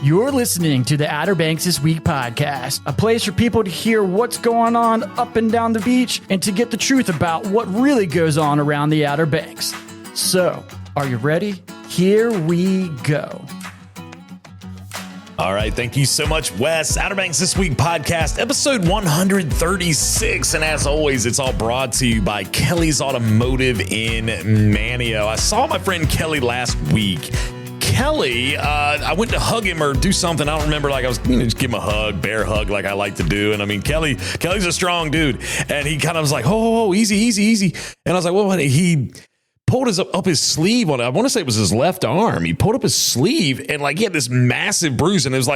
You're listening to the Outer Banks This Week podcast, a place for people to hear what's going on up and down the beach and to get the truth about what really goes on around the Outer Banks. So, are you ready? Here we go. All right, thank you so much, Wes. Outer Banks This Week podcast, episode 136. And as always, it's all brought to you by Kelly's Automotive in Manteo. I saw my friend Kelly last week. Kelly, I went to hug him or do something. I don't remember. Like I was, just give him a hug, bear hug, like I like to do. And I mean, Kelly's a strong dude, and he kind of was like, "Oh, easy." And I was like, "Well, he pulled up his sleeve on it. I want to say it was his left arm. He pulled up his sleeve, and like he had this massive bruise, and it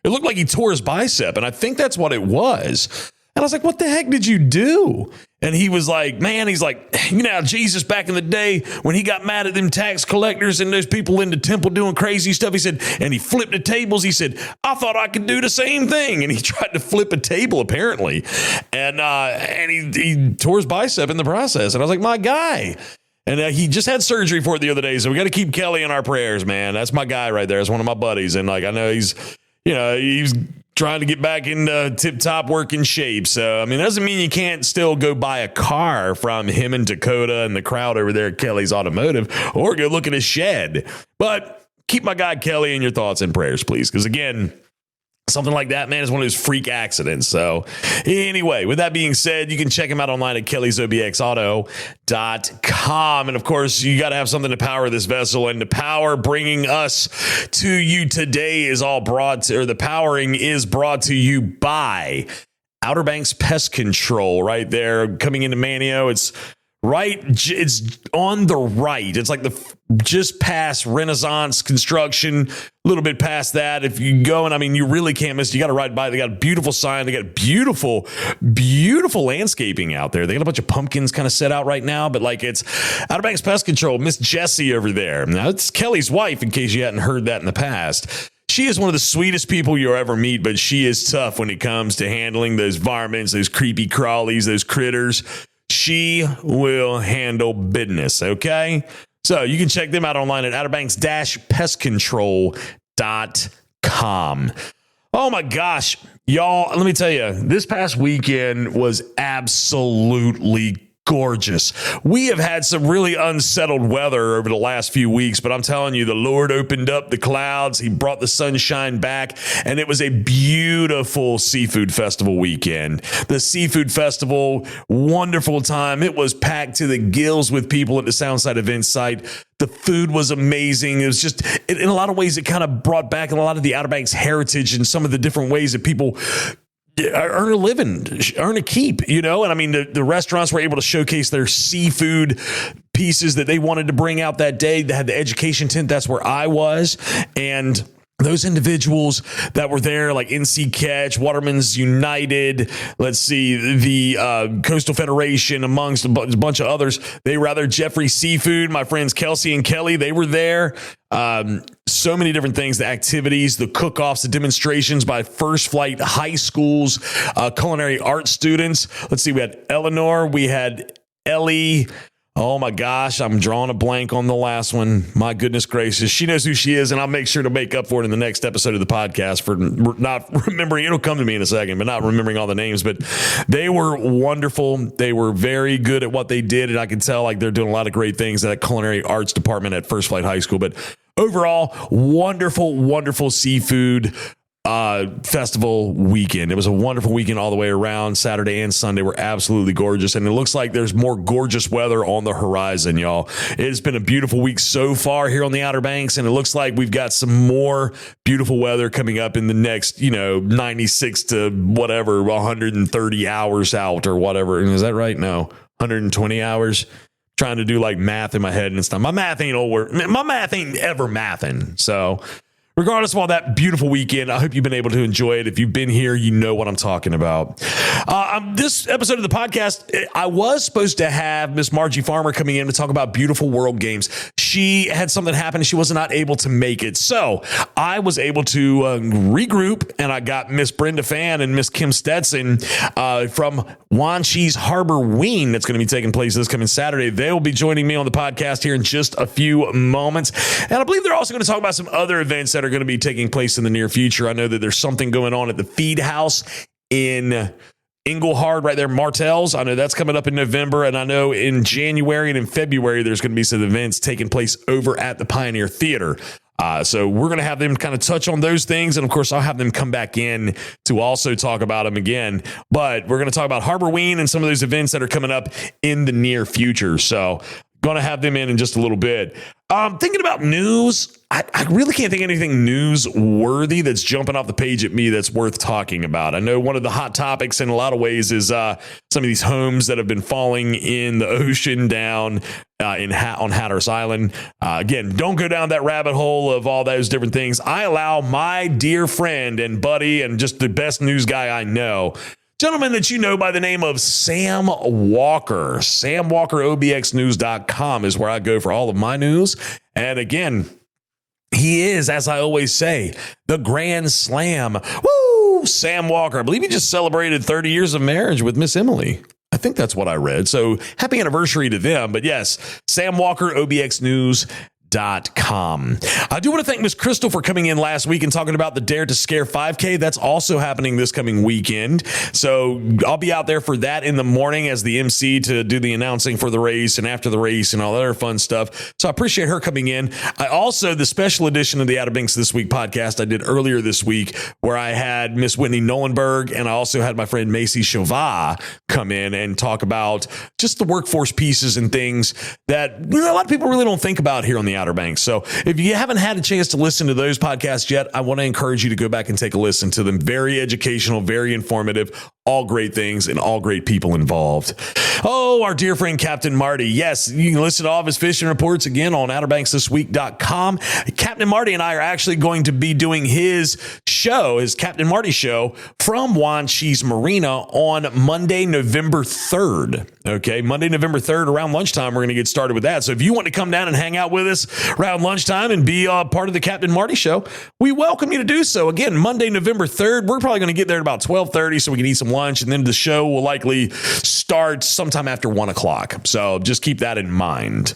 looked like he tore his bicep, and I think that's what it was." And I was like, "What the heck did you do?" And he was like, Jesus back in the day when he got mad at them tax collectors and those people in the temple doing crazy stuff, he said, and he flipped the tables. He said, "I thought I could do the same thing." And he tried to flip a table apparently. And he tore his bicep in the process. And I was like, my guy. And he just had surgery for it the other day. So we got to keep Kelly in our prayers, man. That's my guy right there. That's one of my buddies. And like, I know he's trying to get back into tip-top working shape. So, I mean, it doesn't mean you can't still go buy a car from him and Dakota and the crowd over there at Kelly's Automotive, or go look at his shed. But keep my guy Kelly in your thoughts and prayers, please. Because, again, something like that, man, is one of those freak accidents. So anyway, with that being said, you can check him out online at kellysobxauto.com. And of course, you got to have something to power this vessel, and the power bringing us to you today is the powering is brought to you by Outer Banks Pest Control right there coming into Manteo. It's on the right. It's like just past Renaissance Construction, a little bit past that. If you go, and I mean, you really can't miss. You got to ride by. They got a beautiful sign. They got beautiful landscaping out there. They got a bunch of pumpkins kind of set out right now, but like it's Outer Banks Pest Control, Miss Jessie over there. Now it's Kelly's wife, in case you hadn't heard that in the past. She is one of the sweetest people you'll ever meet, but she is tough when it comes to handling those varmints, those creepy crawlies, those critters. She will handle business, okay? So you can check them out online at outerbanks-pestcontrol.com. Oh my gosh, y'all, let me tell you, this past weekend was absolutely gorgeous. We have had some really unsettled weather over the last few weeks, but I'm telling you, the Lord opened up the clouds. He brought the sunshine back, and it was a beautiful seafood festival weekend. The seafood festival, wonderful time. It was packed to the gills with people at the Soundside event site. The food was amazing. It was just, in a lot of ways, it kind of brought back a lot of the Outer Banks heritage and some of the different ways that people earn a living, earn a keep, And I mean, the restaurants were able to showcase their seafood pieces that they wanted to bring out that day. They had the education tent. That's where I was. And those individuals that were there, like NC Catch, Watermen's United, let's see, the Coastal Federation, amongst a bunch of others, they were there. Jeffrey Seafood, my friends Kelsey and Kelly, they were there. So many different things, the activities, the cook-offs, the demonstrations by First Flight High School's culinary arts students. Let's see, we had Eleanor, we had Ellie. Oh my gosh, I'm drawing a blank on the last one. My goodness gracious. She knows who she is, and I'll make sure to make up for it in the next episode of the podcast for not remembering. It'll come to me in a second, but not remembering all the names. But they were wonderful. They were very good at what they did, and I can tell like they're doing a lot of great things at that culinary arts department at First Flight High School. But overall, wonderful seafood festival weekend. It was a wonderful weekend all the way around. Saturday and Sunday were absolutely gorgeous, and it looks like there's more gorgeous weather on the horizon, y'all. It's been a beautiful week so far here on the Outer Banks, and it looks like we've got some more beautiful weather coming up in the next 96 to whatever 130 hours out or whatever. Is that right? No, 120 hours. Trying to do like math in my head and stuff. My math ain't ever mathing. So regardless of all that beautiful weekend, I hope you've been able to enjoy it. If you've been here, you know what I'm talking about. This episode of the podcast, I was supposed to have Miss Margie Farmer coming in to talk about beautiful world games. she had something happen and she was not able to make it. So I was able to regroup, and I got Miss Brenda Fan and Miss Kim Stetson from Wanchese Harborween that's going to be taking place this coming Saturday. They will be joining me on the podcast here in just a few moments. And I believe they're also going to talk about some other events that are going to be taking place in the near future. I know that there's something going on at the Feed House in Englehard right there, Martell's. I know that's coming up in November, and I know in January and in February there's going to be some events taking place over at the Pioneer Theater. So we're going to have them kind of touch on those things, and of course I'll have them come back in to also talk about them again. But we're going to talk about Harborween and some of those events that are coming up in the near future. So going to have them in just a little bit. Thinking about news, I really can't think of anything newsworthy that's jumping off the page at me that's worth talking about. I know one of the hot topics in a lot of ways is some of these homes that have been falling in the ocean down on Hatteras Island. Again, don't go down that rabbit hole of all those different things. I allow my dear friend and buddy and just the best news guy I know, gentleman that you know by the name of Sam Walker. SamWalkerOBXNews.com is where I go for all of my news. And again, he is, as I always say, the Grand Slam. Woo! Sam Walker. I believe he just celebrated 30 years of marriage with Miss Emily. I think that's what I read. So happy anniversary to them. But yes, SamWalkerOBXNews.com. I do want to thank Miss Crystal for coming in last week and talking about the Dare to Scare 5K. That's also happening this coming weekend. So I'll be out there for that in the morning as the MC to do the announcing for the race and after the race and all that other fun stuff. So I appreciate her coming in. I also, the special edition of the Outer Banks This Week podcast I did earlier this week where I had Miss Whitney Nolenberg and I also had my friend Macy Chauvin come in and talk about just the workforce pieces and things that a lot of people really don't think about here on the Outer Banks. So if you haven't had a chance to listen to those podcasts yet, I want to encourage you to go back and take a listen to them. Very educational, very informative, all great things and all great people involved. Oh, our dear friend Captain Marty. Yes, you can listen to all of his fishing reports again on OuterBanksThisWeek.com. Captain Marty and I are actually going to be doing his show, his Captain Marty show from Wanchese Marina on Monday, November 3rd. Okay, Monday, November 3rd around lunchtime, we're going to get started with that. So if you want to come down and hang out with us around lunchtime and be part of the Captain Marty show, we welcome you to do so. Again, Monday, November 3rd, we're probably going to get there at about 12:30 so we can eat some lunch, and then the show will likely start sometime after 1 o'clock. So just keep that in mind.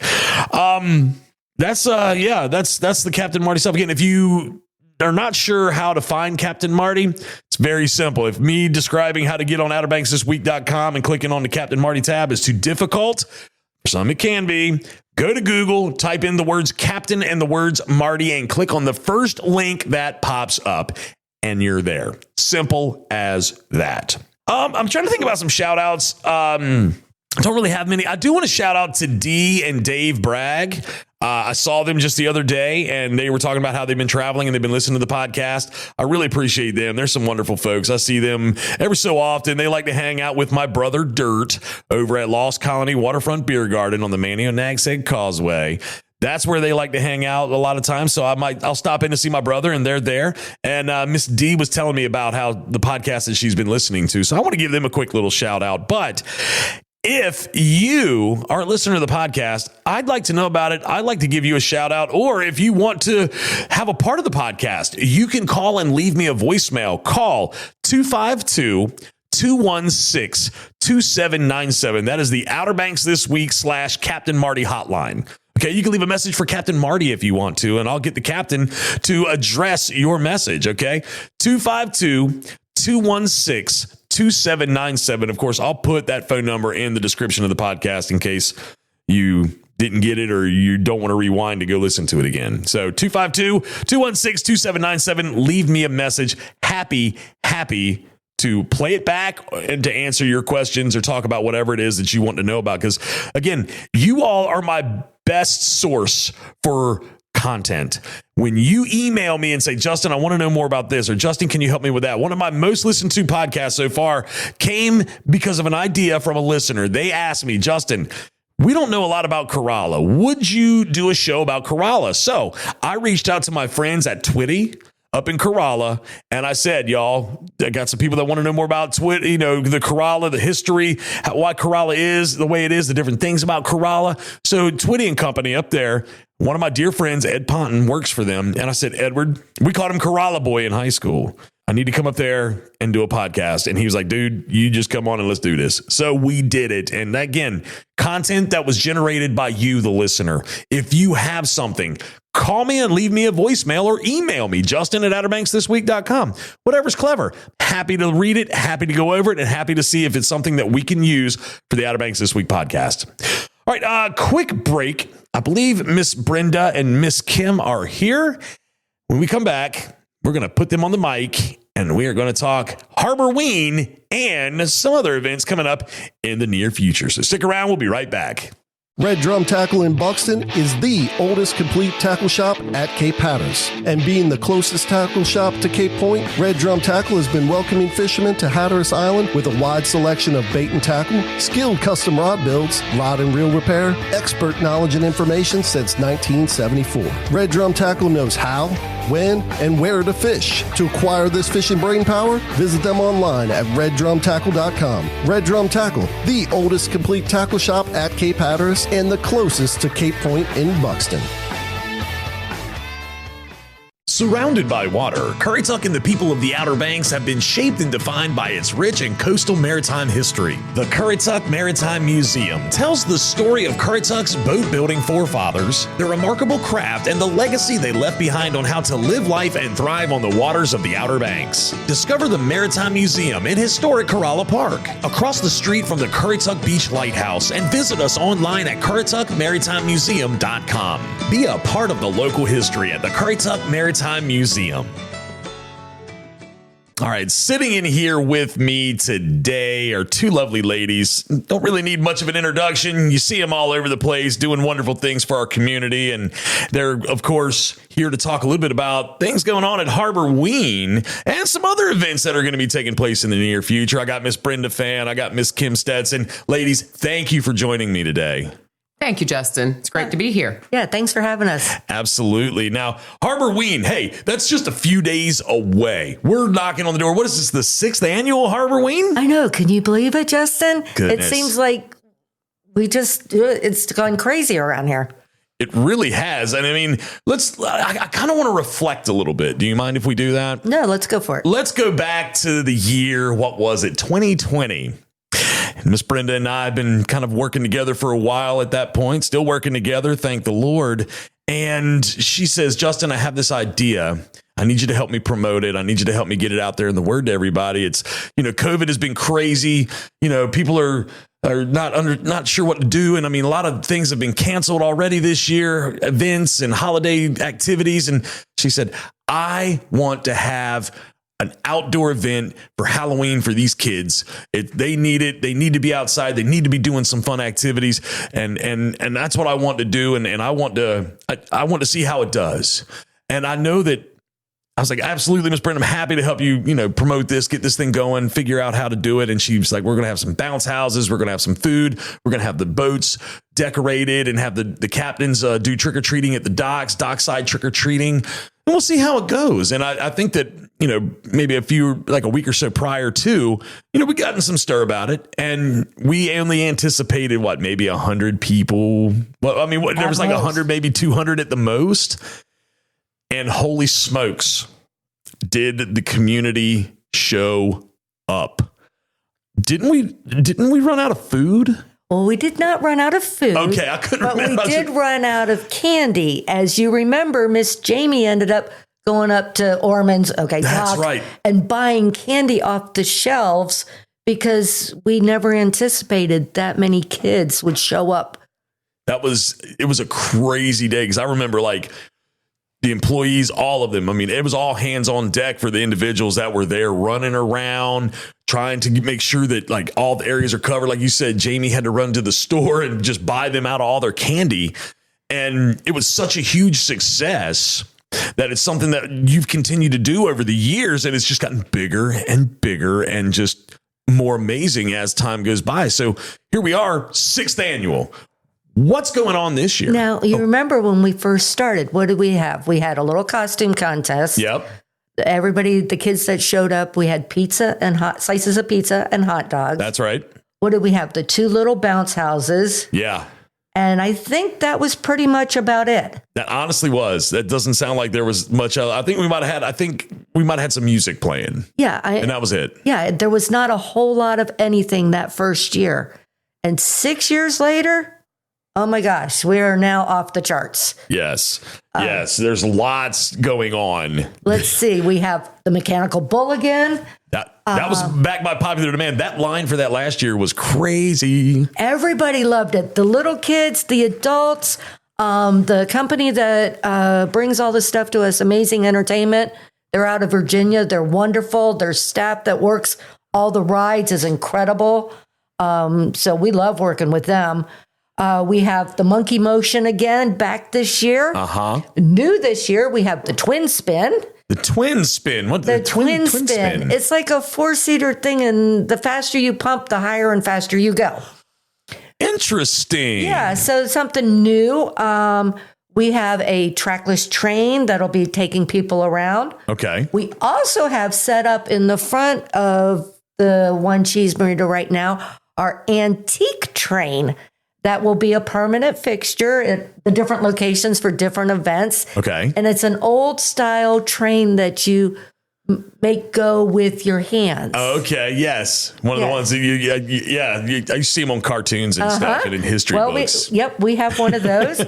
That's the Captain Marty stuff. Again, if you are not sure how to find Captain Marty, it's very simple. If me describing how to get on OuterBanksThisWeek.com and clicking on the Captain Marty tab is too difficult, for some it can be, go to Google, type in the words Captain and the words Marty, and click on the first link that pops up, and you're there. Simple as that. I'm trying to think about some shout outs. I don't really have many. I do want to shout out to Dee and Dave Bragg. I saw them just the other day, and they were talking about how they've been traveling and they've been listening to the podcast. I really appreciate them. They're some wonderful folks. I see them every so often. They like to hang out with my brother Dirt over at Lost Colony Waterfront Beer Garden on the Manio-Nags-Head Causeway. That's where they like to hang out a lot of times. So I'll stop in to see my brother, and they're there. And Miss D was telling me about how the podcast that she's been listening to. So I want to give them a quick little shout out. But if you are a listener to the podcast, I'd like to know about it. I'd like to give you a shout out. Or if you want to have a part of the podcast, you can call and leave me a voicemail. Call 252-216-2797. That is the Outer Banks This Week / Captain Marty hotline. Okay, you can leave a message for Captain Marty if you want to, and I'll get the captain to address your message, okay? 252-216-2797. Of course, I'll put that phone number in the description of the podcast in case you didn't get it or you don't want to rewind to go listen to it again. So 252-216-2797. Leave me a message. Happy to play it back and to answer your questions or talk about whatever it is that you want to know about. Because again, you all are my best source for content. When you email me and say, Justin, I want to know more about this, or Justin, can you help me with that? One of my most listened to podcasts so far came because of an idea from a listener. They asked me, Justin, we don't know a lot about Kerala. Would you do a show about Kerala? So I reached out to my friends at Twitty up in Kerala, and I said, y'all, I got some people that want to know more about the Kerala, the history, why Kerala is the way it is, the different things about Kerala. So Twitty and company up there One of my dear friends, Ed Ponton, works for them. And I said, Edward, we called him Kerala Boy in high school. I need to come up there and do a podcast. And he was like, dude, you just come on and let's do this. So we did it. And again, content that was generated by you, the listener. If you have something, call me and leave me a voicemail or email me, justin@outerbanksthisweek.com. Whatever's clever. Happy to read it, happy to go over it, and happy to see if it's something that we can use for the Outer Banks This Week podcast. All right, quick break. I believe Miss Brenda and Miss Kim are here. When we come back, we're going to put them on the mic and we are going to talk Harborween and some other events coming up in the near future. So stick around. We'll be right back. Red Drum Tackle in Buxton is the oldest complete tackle shop at Cape Hatteras. And being the closest tackle shop to Cape Point, Red Drum Tackle has been welcoming fishermen to Hatteras Island with a wide selection of bait and tackle, skilled custom rod builds, rod and reel repair, expert knowledge and information since 1974. Red Drum Tackle knows how, when, and where to fish. To acquire this fishing brain power, visit them online at reddrumtackle.com. Red Drum Tackle, the oldest complete tackle shop at Cape Hatteras and the closest to Cape Point in Buxton. Surrounded by water, Currituck and the people of the Outer Banks have been shaped and defined by its rich and coastal maritime history. The Currituck Maritime Museum tells the story of Currituck's boat-building forefathers, their remarkable craft, and the legacy they left behind on how to live life and thrive on the waters of the Outer Banks. Discover the Maritime Museum in historic Kerala Park, across the street from the Currituck Beach Lighthouse, and visit us online at currituckmaritimemuseum.com. Be a part of the local history at the Currituck Maritime Museum. All right, sitting in here with me today are two lovely ladies. Don't really need much of an introduction. You see them all over the place doing wonderful things for our community. And they're, of course, here to talk a little bit about things going on at Harborween and some other events that are going to be taking place in the near future. I got Miss Brenda Fan. I got Miss Kim Stetson. Ladies, thank you for joining me today. Thank you, Justin. It's great to be here. Yeah, thanks for having us. Absolutely. Now, Harborween, hey, that's just a few days away. We're knocking on the door. What is this, the 6th annual Harborween? I know. Can you believe it, Justin? Goodness. It seems like it's gone crazy around here. It really has. And I mean, I kind of want to reflect a little bit. Do you mind if we do that? No, let's go for it. Let's go back to the year, what was it, 2020. Miss Brenda and I have been kind of working together for a while at that point, still working together, thank the Lord. And she says, Justin, I have this idea. I need you to help me promote it. I need you to help me get it out there in the word to everybody. It's, COVID has been crazy. People are not sure what to do. And I mean, a lot of things have been canceled already this year, events and holiday activities. And she said, I want to have an outdoor event for Halloween for these kids. They need it. They need to be outside. They need to be doing some fun activities. And that's what I want to do. And I want to see how it does. And I know that I was like, absolutely, Miss Brenda, I'm happy to help you, promote this, get this thing going, figure out how to do it. And she was like, we're going to have some bounce houses. We're going to have some food. We're going to have the boats decorated and have the captains do trick-or-treating at the docks, dockside trick-or-treating. And we'll see how it goes. And I think that, maybe a week or so prior to, we gotten some stir about it. And we only anticipated maybe 100 people. Well, I mean, there was like 100, maybe 200 at the most. And holy smokes, did the community show up? Didn't we run out of food? Well, we did not run out of food. Okay, I couldn't remember. But we did run out of candy. As you remember, Miss Jamie ended up going up to Orman's, That's right, and buying candy off the shelves because we never anticipated that many kids would show up. It was a crazy day because I remember the employees, all of them. I mean, it was all hands on deck for the individuals that were there running around, trying to make sure that all the areas are covered. Like you said, Jamie had to run to the store and just buy them out of all their candy. And it was such a huge success that it's something that you've continued to do over the years. And it's just gotten bigger and bigger and just more amazing as time goes by. So here we are, 6th annual. What's going on this year? Now, you remember when we first started, what did we have? We had a little costume contest. Yep. Everybody, the kids that showed up, we had pizza and slices of pizza and hot dogs. That's right. What did we have? The 2 little bounce houses. Yeah. And I think that was pretty much about it. That honestly was. That doesn't sound like there was much else. I think we might have had some music playing. Yeah. And that was it. Yeah. There was not a whole lot of anything that first year. And 6 years later, oh my gosh, we are now off the charts. Yes. Yes. There's lots going on. Let's see. We have the mechanical bull again. That was back by popular demand. That line for that last year was crazy. Everybody loved it. The little kids, the adults, the company that brings all this stuff to us, Amazing Entertainment. They're out of Virginia. They're wonderful. Their staff that works all the rides is incredible. So we love working with them. We have the Monkey Motion again back this year. New this year, we have the Twin Spin. The twin spin. What The twin spin. It's like a 4-seater thing, and the faster you pump, the higher and faster you go. Interesting. Yeah, so something new. We have a trackless train that'll be taking people around. Okay. We also have set up in the front of the Wanchese Marina right now our antique train. That will be a permanent fixture at the different locations for different events. Okay. And it's an old style train that you make go with your hands. Okay. Yes. One of the ones that you see them on cartoons and stuff and in history books. We have one of those.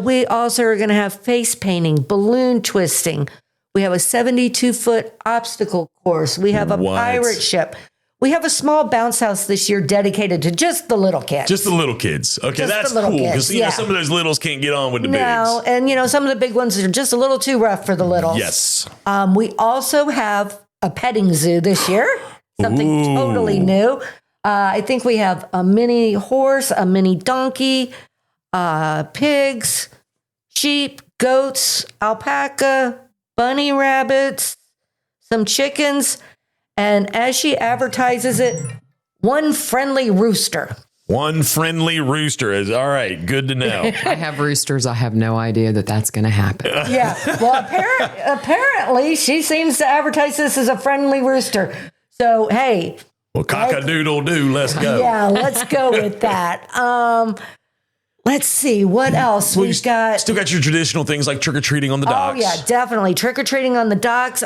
We also are going to have face painting, balloon twisting. We have a 72-foot obstacle course. We have a pirate ship. We have a small bounce house this year dedicated to just the little kids. Just the little kids. Okay, Just that's the little cool. kids, Because some of those littles can't get on with the bigs. No, and some of the big ones are just a little too rough for the littles. Yes. We also have a petting zoo this year. Something totally new. I think we have a mini horse, a mini donkey, pigs, sheep, goats, alpaca, bunny rabbits, some chickens. And as she advertises it, one friendly rooster. One friendly rooster is all right. Good to know. I have roosters. I have no idea that that's going to happen. Yeah. Well, apparently she seems to advertise this as a friendly rooster. So, hey. Well, cock-a-doodle-doo. Let's go. Yeah, let's go with that. Let's see. What else? We've got. Still got your traditional things like trick-or-treating on the docks. Oh, yeah, definitely. Trick-or-treating on the docks.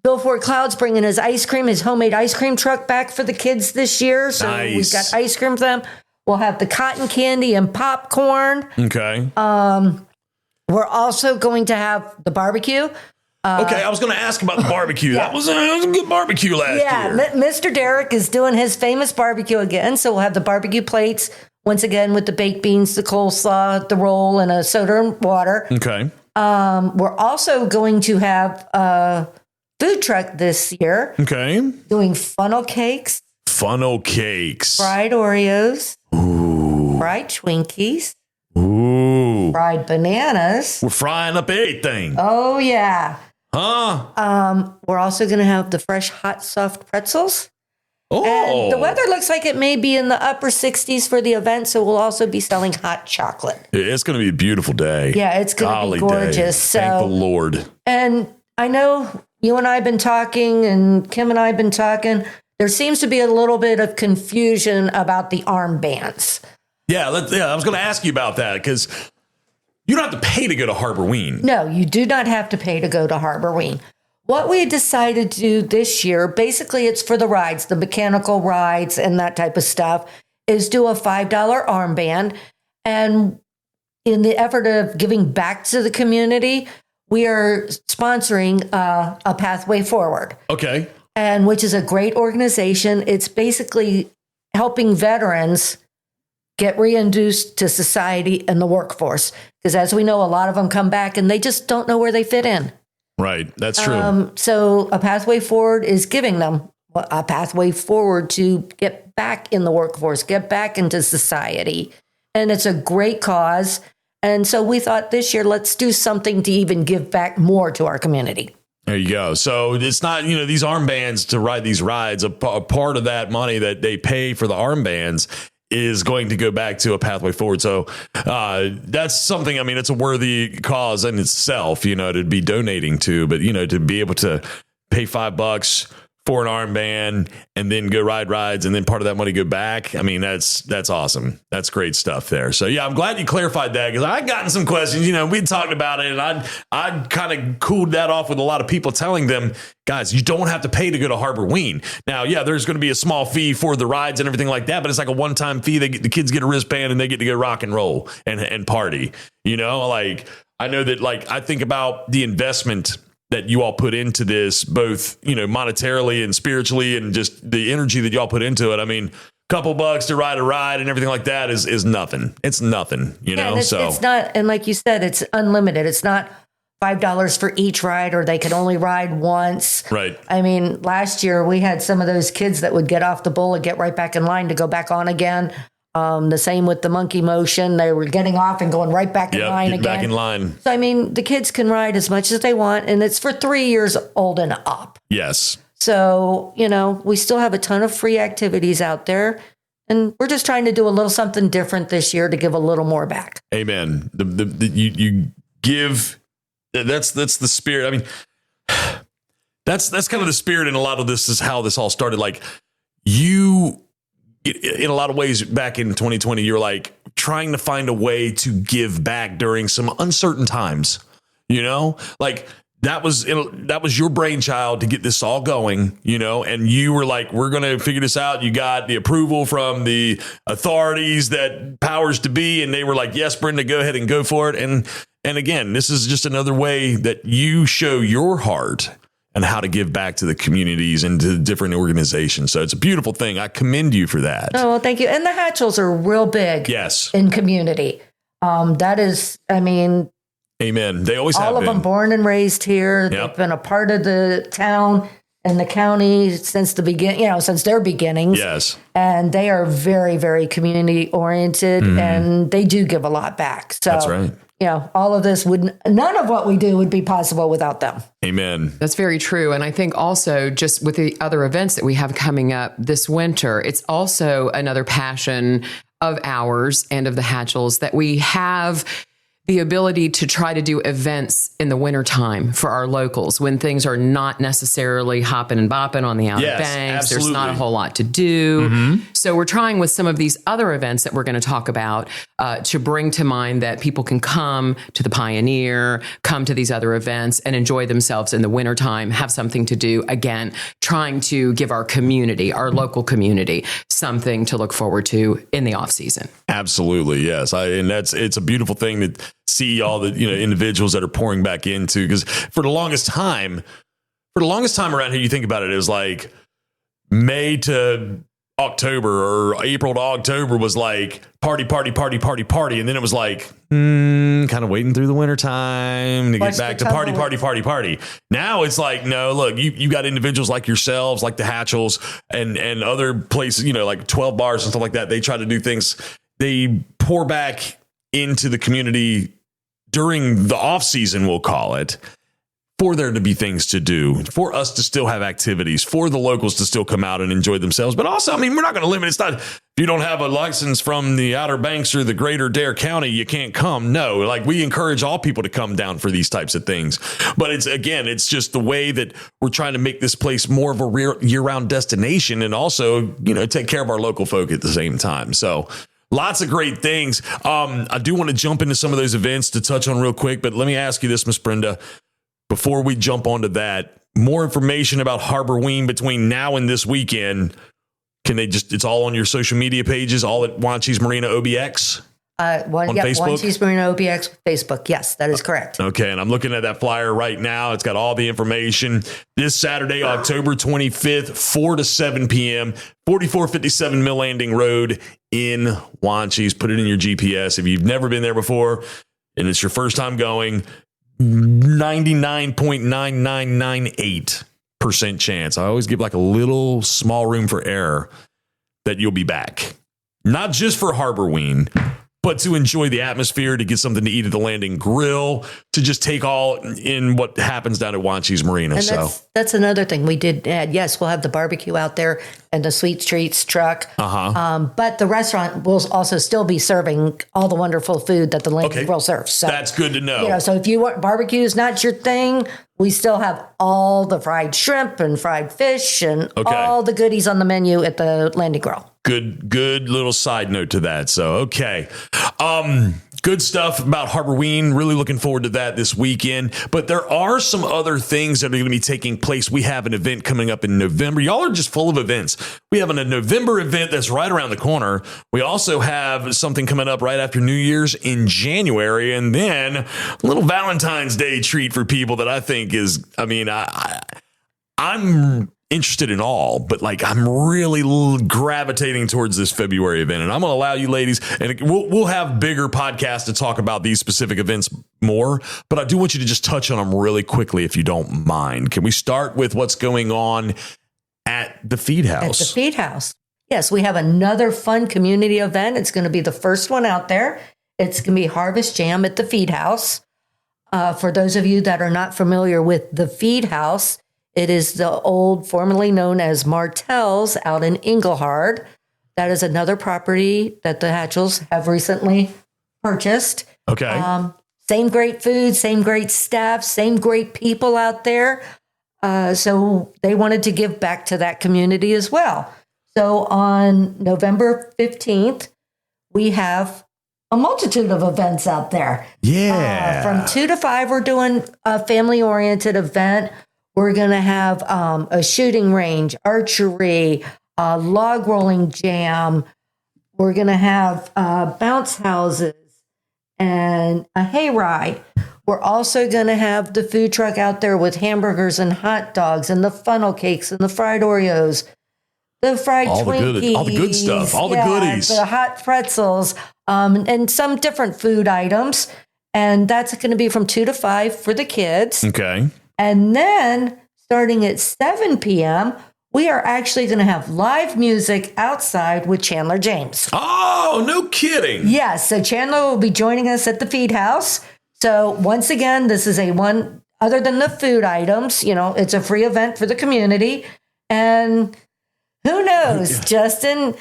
Bill Fort Cloud's bringing his homemade ice cream truck back for the kids this year. So we've got ice cream for them. We'll have the cotton candy and popcorn. Okay. We're also going to have the barbecue. Okay, I was going to ask about the barbecue. That was a good barbecue last year. Yeah, Mr. Derek is doing his famous barbecue again. So we'll have the barbecue plates, once again, with the baked beans, the coleslaw, the roll, and a soda and water. Okay. We're also going to have food truck this year. Okay. Doing funnel cakes. Funnel cakes. Fried Oreos. Ooh. Fried Twinkies. Ooh. Fried bananas. We're frying up everything. Oh, yeah. Huh? We're also going to have the fresh, hot, soft pretzels. Oh. And the weather looks like it may be in the upper 60s for the event, so we'll also be selling hot chocolate. It's going to be a beautiful day. Yeah, it's going to be gorgeous. Thank the Lord. And I know you and I have been talking, and Kim and I have been talking. There seems to be a little bit of confusion about the armbands. Yeah, I was going to ask you about that because you don't have to pay to go to Harborween. No, you do not have to pay to go to Harborween. What we decided to do this year, basically it's for the rides, the mechanical rides and that type of stuff, is do a $5 armband. And in the effort of giving back to the community, we are sponsoring a Pathway Forward. Okay. And which is a great organization. It's basically helping veterans get reintroduced to society and the workforce. Because as we know, a lot of them come back and they just don't know where they fit in. Right. That's true. So a Pathway Forward is giving them a pathway forward to get back in the workforce, get back into society. And it's a great cause. And so we thought this year, let's do something to even give back more to our community. There you go. So it's not, these armbands to ride these rides, a part of that money that they pay for the armbands is going to go back to a Pathway Forward. So that's something, it's a worthy cause in itself, to be donating to, but, to be able to pay $5 for an armband and then go ride rides and then part of that money go back. I mean, that's awesome. That's great stuff there. So yeah, I'm glad you clarified that because I'd gotten some questions, we'd talked about it and I'd kind of cooled that off with a lot of people telling them, guys, you don't have to pay to go to Harborween. Now, yeah, there's going to be a small fee for the rides and everything like that, but it's like a one-time fee. The kids get a wristband and they get to go rock and roll and party, like I know that I think about the investment that you all put into this, both, monetarily and spiritually, and just the energy that y'all put into it. I mean, couple bucks to ride a ride and everything like that is nothing. It's nothing, It's not, and like you said, it's unlimited. It's not $5 for each ride, or they could only ride once. Right. I mean, last year we had some of those kids that would get off the bull and get right back in line to go back on again. The same with the monkey motion. They were getting off and going right back in line again. Back in line. So, I mean, the kids can ride as much as they want, and it's for 3 years old and up. Yes. So, we still have a ton of free activities out there, and we're just trying to do a little something different this year to give a little more back. Amen. You give, that's the spirit. I mean, that's kind of the spirit in a lot of this is how this all started. Like in a lot of ways back in 2020, you're like trying to find a way to give back during some uncertain times, like that was your brainchild to get this all going, and you were like, we're going to figure this out. You got the approval from the authorities that powers to be. And they were like, yes, Brenda, go ahead and go for it. And again, this is just another way that you show your heart and how to give back to the communities and to different organizations. So it's a beautiful thing. I commend you for that. Oh, well, thank you. And the Hatchels are real big. Yes. In community. That is, I mean, amen. They always have all of them born and raised here. Yep. They've been a part of the town and the county since the beginning, since their beginnings. Yes. And they are very, very community oriented, and they do give a lot back. So that's right. All of this none of what we do would be possible without them. Amen. That's very true. And I think also just with the other events that we have coming up this winter, it's also another passion of ours and of the Hatchels that we have the ability to try to do events in the wintertime for our locals when things are not necessarily hopping and bopping on the Outer Banks. Absolutely. There's not a whole lot to do. So we're trying with some of these other events that we're going to talk about to bring to mind that people can come to the Pioneer, come to these other events and enjoy themselves in the wintertime, have something to do. Again, trying to give our community, our local community, something to look forward to in the off season. Absolutely. Yes. It's a beautiful thing to see all the, individuals that are pouring back into, because for the longest time around here, you think about it, it was like May to October or April to October was like party. And then it was like, kind of waiting through the winter time to get back to party. Now it's like, no, look, you got individuals like yourselves, like the Hatchels and other places, like 12 bars and stuff like that. They try to do things. They pour back into the community during the off season, we'll call it, for there to be things to do, for us to still have activities, for the locals to still come out and enjoy themselves. But also, I mean, we're not going to limit. It's not, if you don't have a license from the Outer Banks or the greater Dare County, you can't come. No, like we encourage all people to come down for these types of things. But it's just the way that we're trying to make this place more of a year-round destination and also, take care of our local folk at the same time. So lots of great things. I do want to jump into some of those events to touch on real quick, but let me ask you this, Miss Brenda. Before we jump onto that, more information about Harborween between now and this weekend. It's all on your social media pages, all at Wanchese Marina OBX? On Facebook? Wanchese Marina OBX Facebook. Yes, that is correct. Okay, and I'm looking at that flyer right now. It's got all the information. This Saturday, October 25th, 4 to 7 p.m., 4457 Mill Landing Road in Wanchese. Put it in your GPS. If you've never been there before and it's your first time going, 99.9998% chance. I always give like a little small room for error that you'll be back. Not just for Harborween, but to enjoy the atmosphere, to get something to eat at the Landing Grill, to just take all in what happens down at Wanchese Marina. And that's another thing we did add. Yes, we'll have the barbecue out there and the sweet treats truck. But the restaurant will also still be serving all the wonderful food that the Landing Grill serves. So that's good to know. So if you want barbecue is not your thing, we still have all the fried shrimp and fried fish and all the goodies on the menu at the Landing Grill. Good little side note to that. So, okay. Good stuff about Harborween. Really looking forward to that this weekend. But there are some other things that are going to be taking place. We have an event coming up in November. Y'all are just full of events. We have a November event that's right around the corner. We also have something coming up right after New Year's in January. And then a little Valentine's Day treat for people that I think is, I mean, I'm interested in all, but like I'm really gravitating towards this February event, and I'm going to allow you ladies, and we'll have bigger podcasts to talk about these specific events more, but I do want you to just touch on them really quickly if you don't mind. Can we start with what's going on at the Feed House? At the Feed House. Yes, we have another fun community event. It's going to be the first one out there. It's going to be Harvest Jam at the Feed House. For those of you that are not familiar with the Feed House, it is the old, formerly known as Martell's out in Englehart. That is another property that the Hatchells have recently purchased. Okay. Same great food, same great staff, same great people out there. So they wanted to give back to that community as well. So on November 15th, we have a multitude of events out there. Yeah. From 2 to 5, we're doing a family-oriented event. We're going to have a shooting range, archery, log rolling jam. We're going to have bounce houses and a hayride. We're also going to have the food truck out there with hamburgers and hot dogs and the funnel cakes and the fried Oreos, the fried Twinkies. All the good stuff, all the goodies. The hot pretzels, and some different food items. And that's going to be from 2 to 5 for the kids. Okay. And then starting at 7 p.m., we are actually going to have live music outside with Chandler James. Oh, no kidding. Yes. So Chandler will be joining us at the Feed House. So once again, this is a one, other than the food items, it's a free event for the community. And who knows, Justin,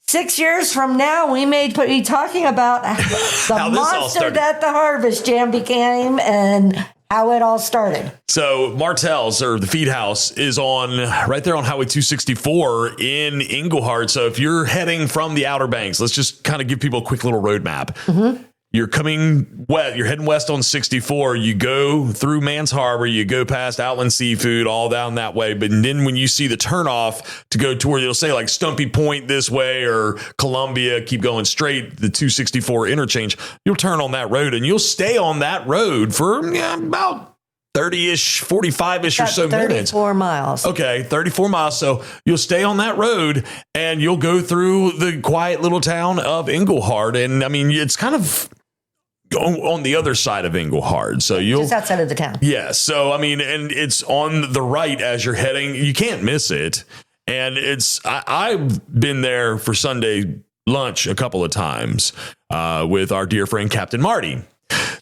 6 years from now, we may be talking about the monster that the Harvest Jam became and how it all started. So Martell's, or the Feed House, is on right there on Highway 264 in Englehart. So if you're heading from the Outer Banks, let's just kind of give people a quick little roadmap. Mm-hmm. You're coming west, you're heading west on 64. You go through Mans Harbor, you go past Outland Seafood, all down that way. But then when you see the turnoff to go toward, it'll say like Stumpy Point this way or Columbia, keep going straight, the 264 interchange, you'll turn on that road and you'll stay on that road for about 30-ish, 45-ish or so 34 minutes. 34 miles. Okay, 34 miles. So you'll stay on that road and you'll go through the quiet little town of Englehart. And I mean, it's kind of on the other side of Englehart. So you'll just outside of the town. Yeah. So, I mean, and it's on the right as you're heading. You can't miss it. And I've been there for Sunday lunch a couple of times with our dear friend, Captain Marty.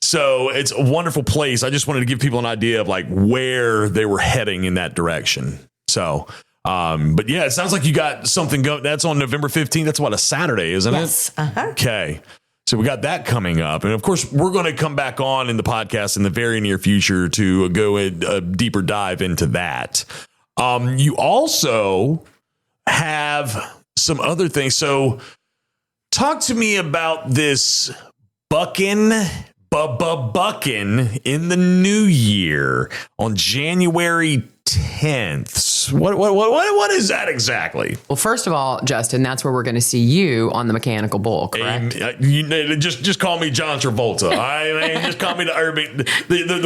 So it's a wonderful place. I just wanted to give people an idea of like where they were heading in that direction. So, but yeah, it sounds like you got something going. That's on November 15th. That's what, a Saturday, isn't it? Uh-huh. Okay. So we got that coming up. And of course, we're going to come back on in the podcast in the very near future to go a deeper dive into that. You also have some other things. So talk to me about this bucking in the new year on January 10th. What is that exactly? Well, first of all, Justin, that's where we're going to see you on the mechanical bull, correct? Just call me John Travolta. Just call me the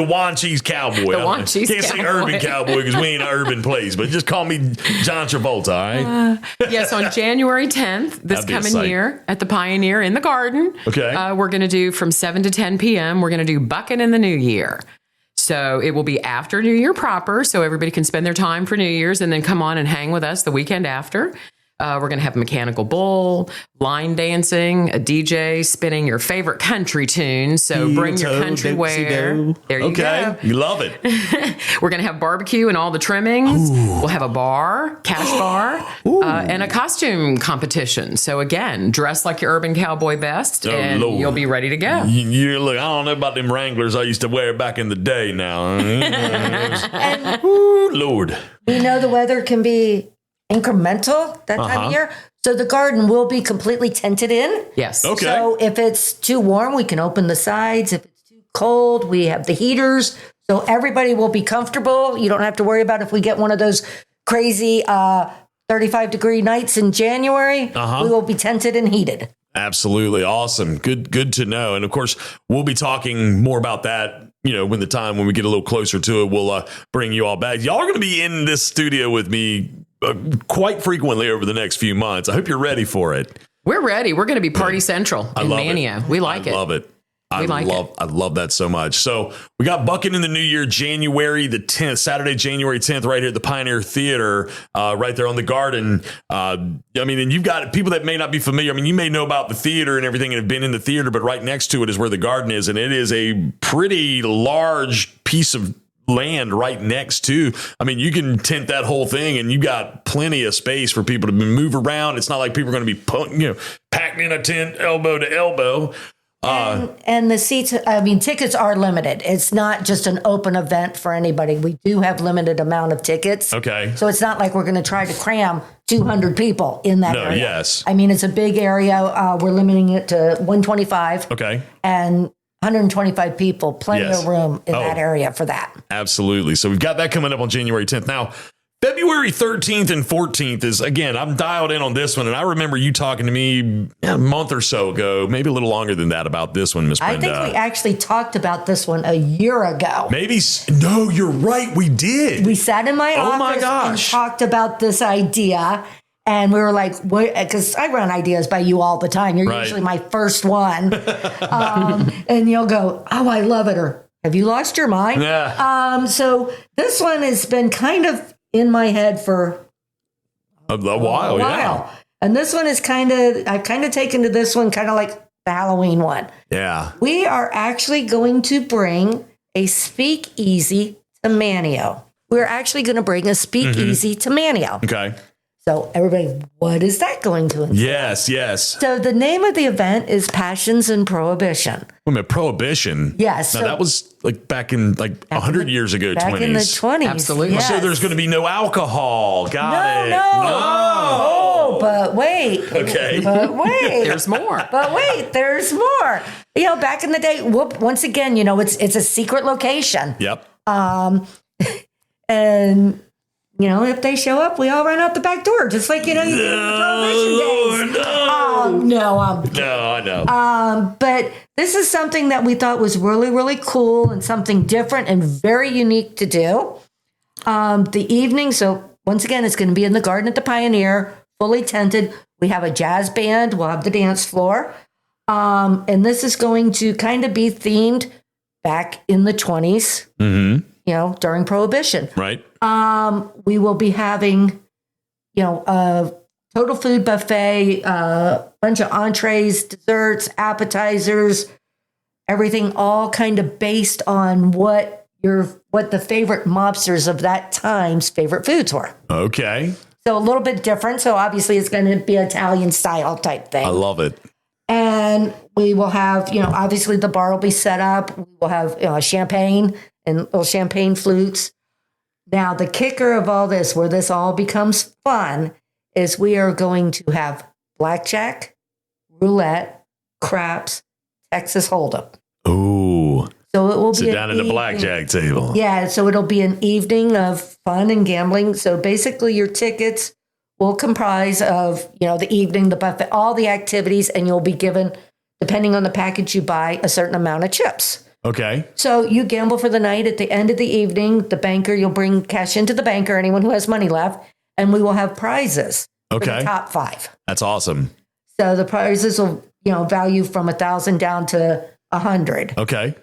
Wanchese cowboy. Can't say urban cowboy because we ain't an urban place, but just call me John Travolta. All right. Yes, on January 10th, this coming year at the Pioneer in the Garden. Okay. We're going to do from 7 to 10 p.m. We're going to do bucking in the new year. So it will be after New Year proper, so everybody can spend their time for New Year's and then come on and hang with us the weekend after. We're going to have a mechanical bull, line dancing, a DJ spinning your favorite country tunes. So bring your country wear. There you go. You love it. We're going to have barbecue and all the trimmings. We'll have a bar, cash bar, and a costume competition. So again, dress like your urban cowboy best, and Lord. you'll be ready to go. You look, I don't know about them Wranglers I used to wear back in the day now. Lord. We know the weather can be incremental that time of year. So the garden will be completely tented in. Yes. Okay. So if it's too warm, we can open the sides. If it's too cold, we have the heaters. So everybody will be comfortable. You don't have to worry about if we get one of those crazy 35-degree nights in January. We will be tented and heated. Absolutely. Awesome. Good to know. And of course, we'll be talking more about that, when we get a little closer to it, we'll bring you all back. Y'all are going to be in this studio with me quite frequently over the next few months. I hope you're ready for it. We're ready. We're going to be party central in Mania. We like it. I love it. I I love that so much. So we got Bucking in the New Year, January the 10th, Saturday, January 10th, right here at the Pioneer Theater, right there on the Garden. And you've got people that may not be familiar. I mean, you may know about the theater and everything and have been in the theater, but right next to it is where the Garden is. And it is a pretty large piece of land right next to. You can tent that whole thing and you got plenty of space for people to move around. It's not like people are going to be packed in a tent elbow to elbow. And the seats, tickets are limited. It's not just an open event for anybody. We do have limited amount of tickets. Okay. So it's not like we're going to try to cram 200 people in that area. Yes. It's a big area. We're limiting it to 125. Okay. And 125 people, plenty of room in that area for that. Absolutely. So we've got that coming up on January 10th. Now, February 13th and 14th is, again, I'm dialed in on this one. And I remember you talking to me a month or so ago, maybe a little longer than that, about this one, Miss Brenda. I think we actually talked about this one a year ago. Maybe. No, you're right. We did. We sat in my office and talked about this idea. And we were like, because I run ideas by you all the time. You're usually my first one. And you'll go, oh, I love it. Or have you lost your mind? Yeah. So this one has been kind of in my head for a while. Yeah. And this one is I've kind of taken to this one kind of like the Halloween one. Yeah. We are actually going to bring a speakeasy to Manio. We're actually going to bring a speakeasy to Manio. Okay. So everybody, what is that going to entail? Yes. So the name of the event is Passions and Prohibition. Wait a minute, Prohibition? Yes. Now, that was like back in 100 years ago, back 20s. in the 20s. Absolutely. Yes. So there's going to be no alcohol. Got it. No. Oh, but wait. Okay. But wait. There's more. But wait, there's more. Back in the day, once again, it's a secret location. Yep. And if they show up, we all run out the back door, just like you did in the Prohibition days. No, I know. But this is something that we thought was really, really cool and something different and very unique to do. The evening, so once again, it's going to be in the Garden at the Pioneer, fully tented. We have a jazz band. We'll have the dance floor. And this is going to kind of be themed back in the 20s, during Prohibition. Right. We will be having, a total food buffet, a bunch of entrees, desserts, appetizers, everything all kind of based on what the favorite mobsters of that time's favorite foods were. Okay. So a little bit different. So obviously it's going to be Italian style type thing. I love it. And we will have, obviously the bar will be set up. We will have champagne and little champagne flutes. Now, the kicker of all this, where this all becomes fun, is we are going to have blackjack, roulette, craps, Texas Hold'em. Ooh. So it will be sit down at the blackjack table. Yeah, so it'll be an evening of fun and gambling. So basically, your tickets will comprise of, the evening, the buffet, all the activities, and you'll be given, depending on the package you buy, a certain amount of chips. Okay. So you gamble for the night. At the end of the evening, the banker, you'll bring cash into the banker, anyone who has money left, and we will have prizes for the top 5. That's awesome. So the prizes will, value from 1,000 down to 100. Okay.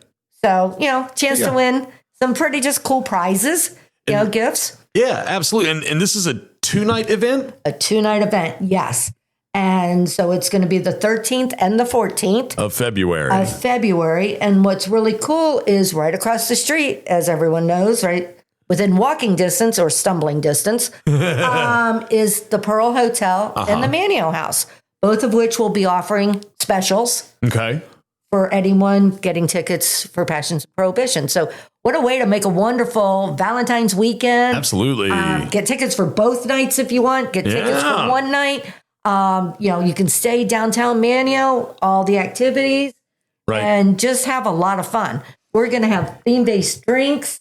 So, chance to win some pretty just cool prizes, gifts. Yeah, absolutely. And this is a 2-night event? A 2-night event, yes. And so it's going to be the 13th and the 14th Of February. And what's really cool is right across the street, as everyone knows, right within walking distance or stumbling distance, is the Pearl Hotel and the Manio House, both of which will be offering specials. Okay. For anyone getting tickets for Passions of Prohibition. So what a way to make a wonderful Valentine's weekend. Absolutely. Get tickets for both nights if you want. Get tickets for one night. You can stay downtown Manio, all the activities, and just have a lot of fun. We're going to have theme-based drinks.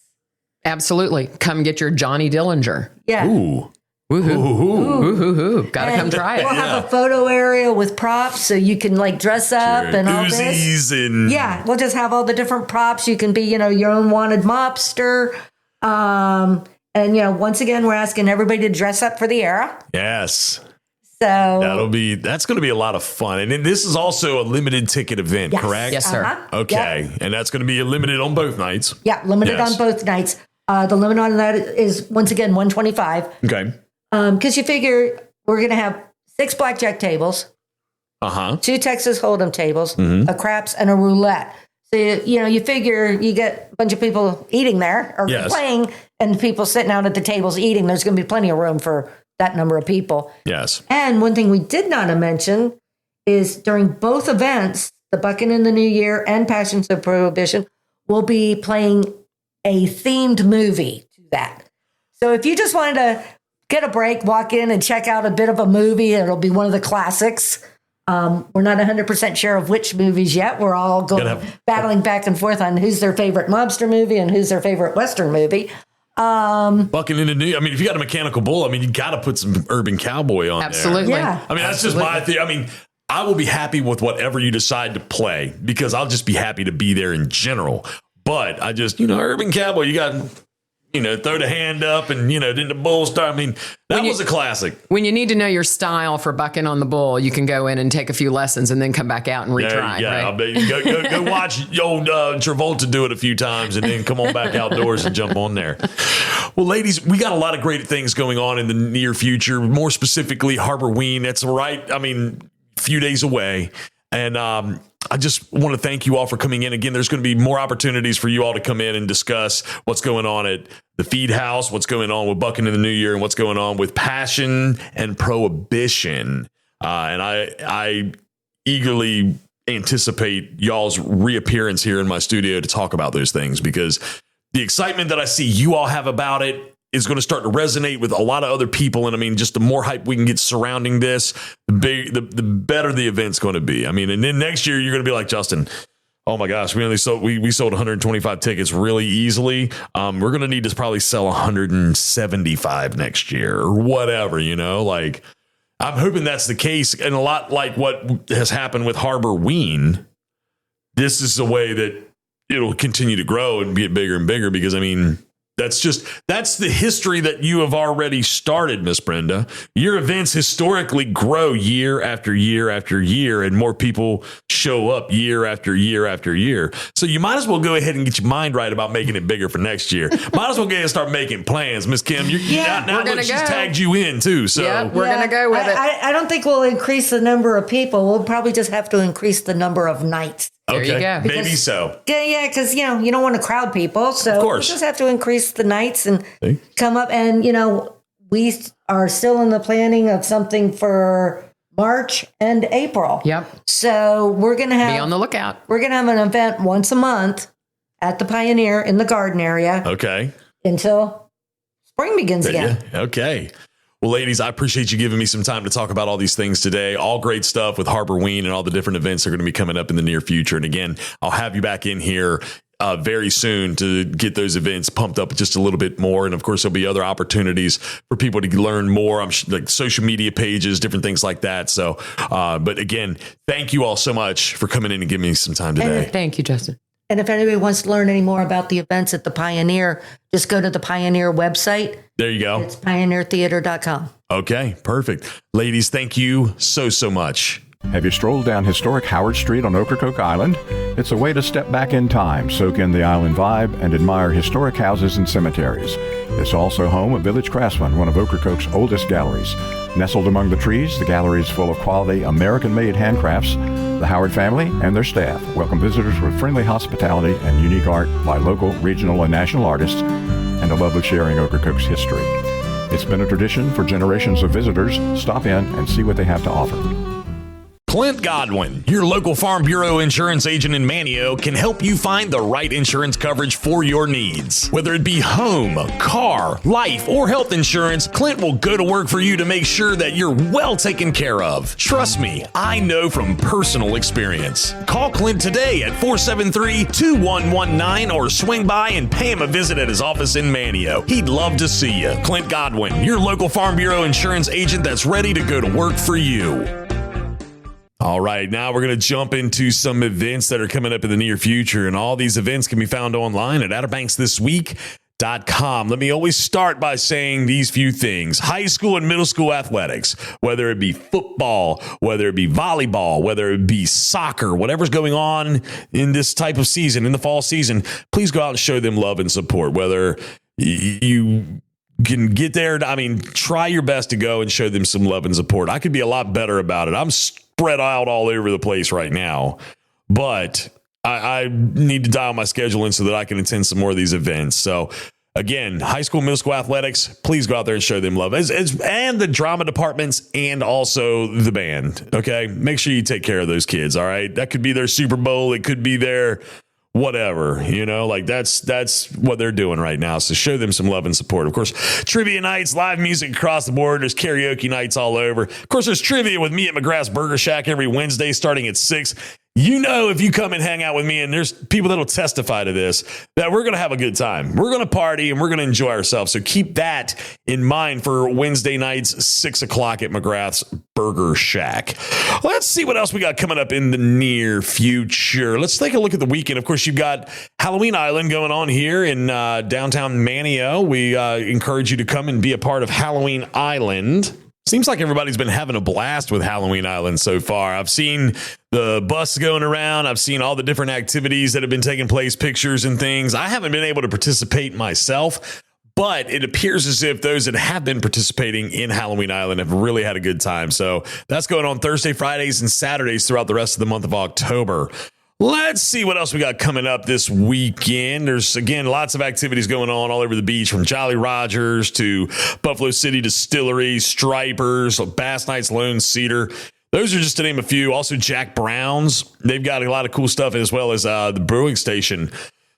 Absolutely. Come get your Johnny Dillinger. Yeah. Ooh. Woohoo. Gotta come try it. We'll have a photo area with props so you can like dress up and all this. And we'll just have all the different props. You can be, your own wanted mobster. And once again, we're asking everybody to dress up for the era. Yes. So that's going to be a lot of fun. And then this is also a limited ticket event, correct? Yes, sir. Okay. Yep. And that's going to be limited on both nights. Yeah, limited on both nights. The limit on that is once again $125. Okay. Because you figure we're going to have 6 blackjack tables, 2 Texas Hold'em tables, a craps, and a roulette. So, you figure you get a bunch of people eating there or playing and people sitting out at the tables eating. There's going to be plenty of room for that number of people. Yes. And one thing we did not mention is during both events, the Bucking in the New Year and Passions of Prohibition will be playing a themed movie to that. So if you just wanted to get a break, walk in and check out a bit of a movie, it'll be one of the classics. We're not 100% sure of which movies yet. We're all battling back and forth on who's their favorite mobster movie and who's their favorite Western movie. Bucking in the New. If you got a Mechanical Bull, you got to put some Urban Cowboy on Absolutely. there. Yeah. That's just my thing. I will be happy with whatever you decide to play because I'll just be happy to be there in general. But I just, Urban Cowboy, you got, throw the hand up and, then the bull start. That was a classic. When you need to know your style for bucking on the bull, you can go in and take a few lessons and then come back out and retry. I'll bet you go watch old Travolta do it a few times and then come on back outdoors and jump on there. Well, ladies, we got a lot of great things going on in the near future, more specifically Harborween. That's right. A few days away. And I just want to thank you all for coming in. Again, there's going to be more opportunities for you all to come in and discuss what's going on at the Feed House, what's going on with Bucking in the New Year, and what's going on with Passion and Prohibition. And I eagerly anticipate y'all's reappearance here in my studio to talk about those things because the excitement that I see you all have about it is going to start to resonate with a lot of other people. And just the more hype we can get surrounding this, the better the event's going to be. And then next year you're going to be like, Justin, oh my gosh, we sold 125 tickets really easily. We're going to need to probably sell 175 next year or whatever, I'm hoping that's the case. And a lot like what has happened with Harborween, this is a way that it'll continue to grow and get bigger and bigger because that's the history that you have already started, Miss Brenda. Your events historically grow year after year after year, and more people show up year after year after year. So you might as well go ahead and get your mind right about making it bigger for next year. Might as well go ahead and start making plans, Miss Kim. She's tagged you in too. So we're gonna go with it. I don't think we'll increase the number of people. We'll probably just have to increase the number of nights. There you go. Maybe so. Yeah, because you don't want to crowd people, so of course. We just have to increase the nights and come up. And we are still in the planning of something for March and April. Yep. So we're gonna be on the lookout. We're gonna have an event once a month at the Pioneer in the garden area. Okay. Until spring begins again. Okay. Well, ladies, I appreciate you giving me some time to talk about all these things today. All great stuff with Harborween and all the different events that are going to be coming up in the near future. And again, I'll have you back in here very soon to get those events pumped up just a little bit more. And of course, there'll be other opportunities for people to learn more. Like social media pages, different things like that. So, but again, thank you all so much for coming in and giving me some time today. Thank you, Justin. And if anybody wants to learn any more about the events at the Pioneer, just go to the Pioneer website. There you go. It's pioneertheater.com. Okay, perfect. Ladies, thank you so much. Have you strolled down historic Howard Street on Ocracoke Island? It's a way to step back in time, soak in the island vibe, and admire historic houses and cemeteries. It's also home of Village Craftsman, one of Ocracoke's oldest galleries. Nestled among the trees, the gallery is full of quality American-made handcrafts. The Howard family and their staff welcome visitors with friendly hospitality and unique art by local, regional, and national artists, and a love of sharing Ocracoke's history. It's been a tradition for generations of visitors. Stop in and see what they have to offer. Clint Godwin, your local Farm Bureau insurance agent in Manio, can help you find the right insurance coverage for your needs. Whether it be home, car, life, or health insurance, Clint will go to work for you to make sure that you're well taken care of. Trust me, I know from personal experience. Call Clint today at 473-2119 or swing by and pay him a visit at his office in Manio. He'd love to see you. Clint Godwin, your local Farm Bureau insurance agent that's ready to go to work for you. All right, now we're going to jump into some events that are coming up in the near future, and all these events can be found online at OuterBanksThisWeek.com. Let me always start by saying these few things. High school and middle school athletics, whether it be football, whether it be volleyball, whether it be soccer, whatever's going on in this type of season, in the fall season, please go out and show them love and support. Whether you can get there, try your best to go and show them some love and support. I could be a lot better about it. I'm spread out all over the place right now, but I need to dial my schedule in so that I can attend some more of these events. So again, high school, middle school athletics, please go out there and show them love, and the drama departments and also the band. Okay. Make sure you take care of those kids. All right. That could be their Super Bowl. It could be their whatever, that's what they're doing right now. So show them some love and support. Of course, trivia nights, live music across the board. There's karaoke nights all over. Of course, there's trivia with me at McGrath's Burger Shack every Wednesday starting at 6. If you come and hang out with me, and there's people that'll testify to this, that we're going to have a good time. We're going to party and we're going to enjoy ourselves. So keep that in mind for Wednesday nights, 6 o'clock at McGrath's Burger Shack. Let's see what else we got coming up in the near future. Let's take a look at the weekend. Of course, you've got Halloween Island going on here in downtown Manio. We encourage you to come and be a part of Halloween Island. Seems like everybody's been having a blast with Halloween Island so far. I've seen the bus going around. I've seen all the different activities that have been taking place, pictures and things. I haven't been able to participate myself, but it appears as if those that have been participating in Halloween Island have really had a good time. So that's going on Thursday, Fridays, and Saturdays throughout the rest of the month of October. Let's see what else we got coming up this weekend. There's, again, lots of activities going on all over the beach, from Jolly Rogers to Buffalo City Distillery, Stripers, Bass Nights, Lone Cedar. Those are just to name a few. Also, Jack Brown's. They've got a lot of cool stuff, as well as the brewing station.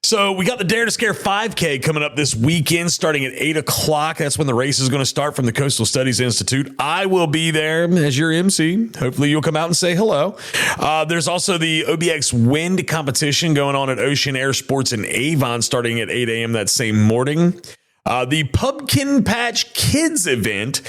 So we got the Dare to Scare 5K coming up this weekend, starting at 8 o'clock. That's when the race is going to start from the Coastal Studies Institute. I will be there as your MC. Hopefully you'll come out and say hello. There's also the OBX Wind competition going on at Ocean Air Sports in Avon, starting at 8 a.m. that same morning. The Pumpkin Patch Kids event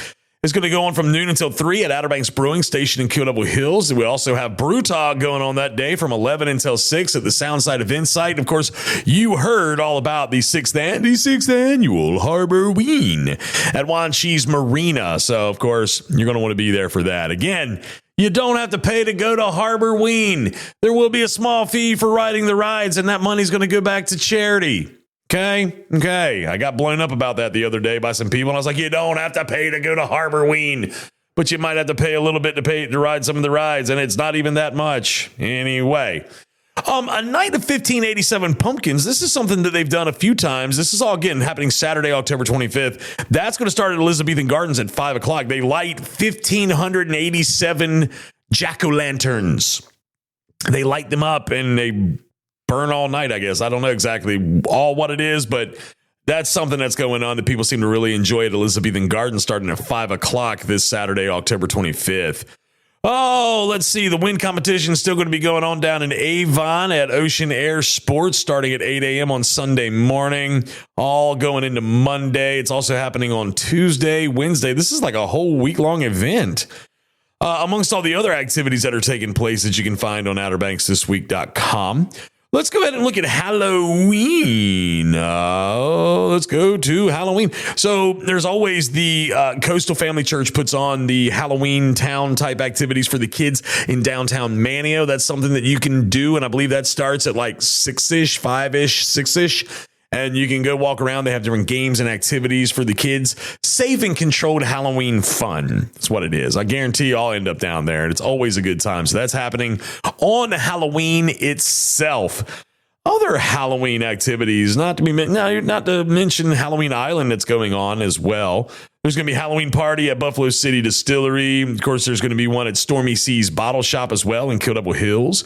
is going to go on from noon until 3 at Outer Banks Brewing Station in Kill Double Hills. We also have Brew Talk going on that day from 11 until 6 at the Soundside event site. Of course, you heard all about the 6th annual Harborween at Wanchese Marina. So, of course, you're going to want to be there for that. Again, you don't have to pay to go to Harborween. There will be a small fee for riding the rides, and that money's going to go back to charity. Okay. I got blown up about that the other day by some people. And I was like, you don't have to pay to go to Harborween, but you might have to pay a little bit to ride some of the rides. And it's not even that much anyway. A night of 1587 pumpkins. This is something that they've done a few times. This is all, again, happening Saturday, October 25th. That's going to start at Elizabethan Gardens at 5 o'clock. They light 1,587 jack-o'-lanterns. They light them up and they burn all night, I guess. I don't know exactly all what it is, but that's something that's going on that people seem to really enjoy at Elizabethan Gardens, starting at 5 o'clock this Saturday, October 25th. Oh, let's see. The wind competition is still going to be going on down in Avon at Ocean Air Sports, starting at 8 a.m. on Sunday morning, all going into Monday. It's also happening on Tuesday, Wednesday. This is like a whole week-long event. Amongst all the other activities that are taking place that you can find on OuterBanksThisWeek.com. Let's go ahead and look at Halloween. Let's go to Halloween. So there's always the Coastal Family Church puts on the Halloween town type activities for the kids in downtown Manio. That's something that you can do. And I believe that starts at like 6-ish, 5-ish, 6-ish. And you can go walk around. They have different games and activities for the kids. Safe and controlled Halloween fun. That's what it is. I guarantee you I'll end up down there. And it's always a good time. So that's happening on Halloween itself. Other Halloween activities, not to mention Halloween Island that's going on as well. There's going to be a Halloween party at Buffalo City Distillery. Of course, there's going to be one at Stormy Seas Bottle Shop as well in Kill Devil Hills.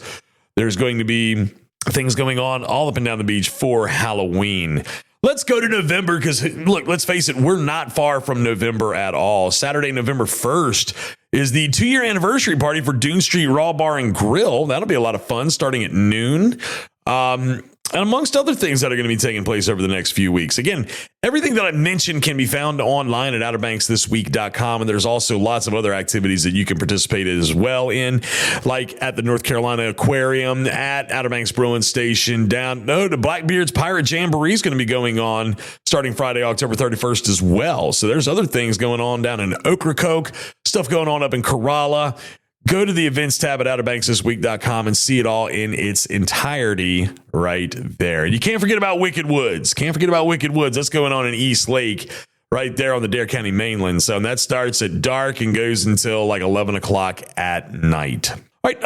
There's going to be things going on all up and down the beach for Halloween. Let's go to November because, look, let's face it, we're not far from November at all. Saturday, November 1st is the 2-year anniversary party for Dune Street Raw Bar and Grill. That'll be a lot of fun starting at noon. And amongst other things that are going to be taking place over the next few weeks. Again, everything that I mentioned can be found online at outerbanksthisweek.com. And there's also lots of other activities that you can participate in as well in, like at the North Carolina Aquarium, at Outer Banks Brewing Station, the Blackbeard's Pirate Jamboree is going to be going on starting Friday, October 31st as well. So there's other things going on down in Ocracoke, stuff going on up in Corolla. Go to the events tab at outerbanksthisweek.com and see it all in its entirety right there. You can't forget about Wicked Woods. That's going on in East Lake right there on the Dare County mainland. So that starts at dark and goes until like 11 o'clock at night. All right,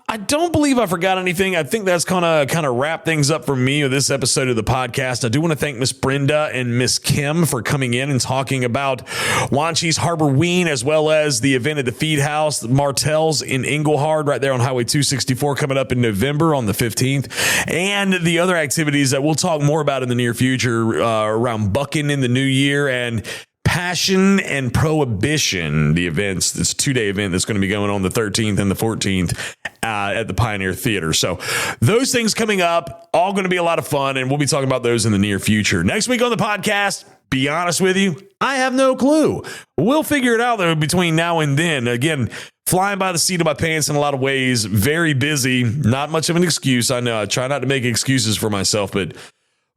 I don't believe I forgot anything. I think that's kind of wrap things up for me with this episode of the podcast. I do want to thank Miss Brenda and Miss Kim for coming in and talking about Wanchese Harborween, as well as the event at the Feed House, Martell's in Englehard, right there on Highway 264, coming up in November on the 15th, and the other activities that we'll talk more about in the near future around Bucking in the new year and Passion and Prohibition, the events. This 2-day event that's going to be going on the 13th and the 14th at the Pioneer Theater. So those things coming up, all going to be a lot of fun, and we'll be talking about those in the near future. Next week on the podcast, be honest with you, I have no clue. We'll figure it out though between now and then. Again, flying by the seat of my pants in a lot of ways, very busy, not much of an excuse. I know I try not to make excuses for myself, but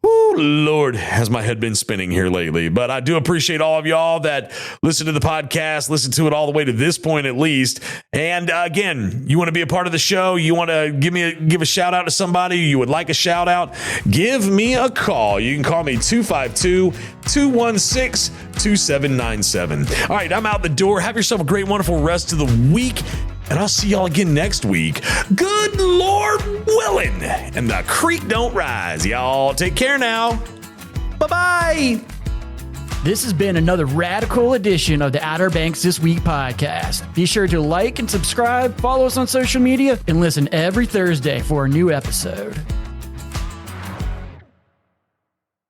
oh, Lord, has my head been spinning here lately. But I do appreciate all of y'all that listen to the podcast, listen to it all the way to this point at least. And again, you want to be a part of the show, you want to give a shout out to somebody, you would like a shout out, give me a call. You can call me 252-216-2797. All right, I'm out the door. Have yourself a great, wonderful rest of the week. And I'll see y'all again next week. Good Lord willing. And the creek don't rise. Y'all take care now. Bye-bye. This has been another radical edition of the Outer Banks This Week podcast. Be sure to like and subscribe, follow us on social media, and listen every Thursday for a new episode.